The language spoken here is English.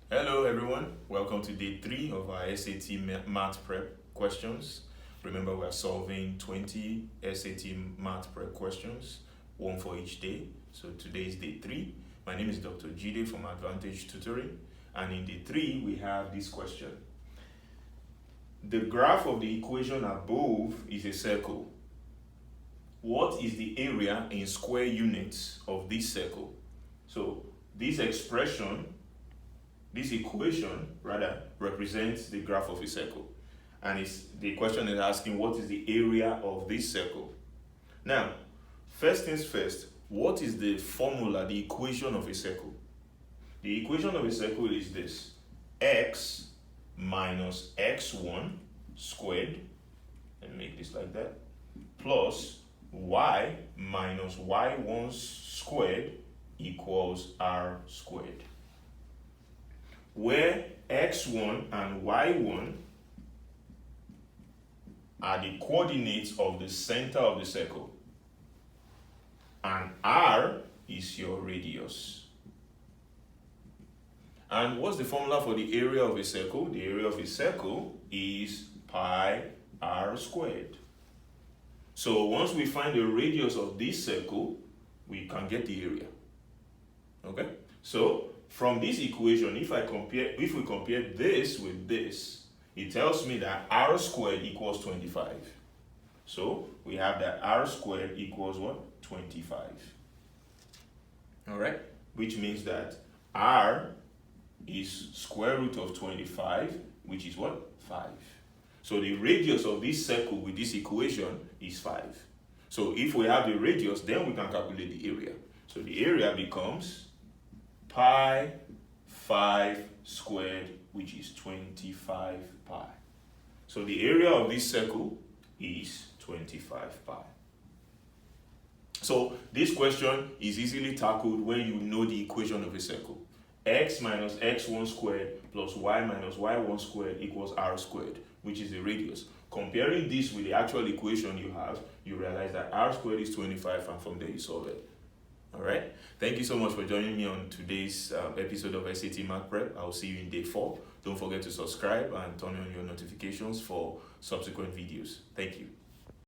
Hello everyone, welcome to day 3 of our SAT Math Prep questions. Remember, we are solving 20 SAT Math Prep questions, one for each day. So today is day 3. My name is Dr. Jide from Advantage Tutoring, and in day 3 we have this question. The graph of the equation above is a circle. What is the area in square units of this circle? So this equation represents the graph of a circle, and the question is asking what is the area of this circle. Now, first things first, what is the formula, the equation of a circle? The equation of a circle is this: x minus x1 squared, and make this like that, plus y minus y1 squared equals r squared, where x1 and y1 are the coordinates of the center of the circle, and r is your radius. And what's the formula for the area of a circle? The area of a circle is pi r squared. So once we find the radius of this circle, we can get the area. Okay? So from this equation, if we compare this with this, it tells me that r squared equals 25. So we have that r squared equals what? 25. All right? Which means that r is square root of 25, which is what? 5. So the radius of this circle with this equation is 5. So if we have the radius, then we can calculate the area. So the area becomes pi 5 squared, which is 25 pi. So the area of this circle is 25 pi. So this question is easily tackled when you know the equation of a circle. X minus x1 squared plus y minus y1 squared equals r squared, which is the radius. Comparing this with the actual equation you have, you realize that r squared is 25, and from there you solve it. All right. Thank you so much for joining me on today's episode of SAT Math Prep. I'll see you in day 4. Don't forget to subscribe and turn on your notifications for subsequent videos. Thank you.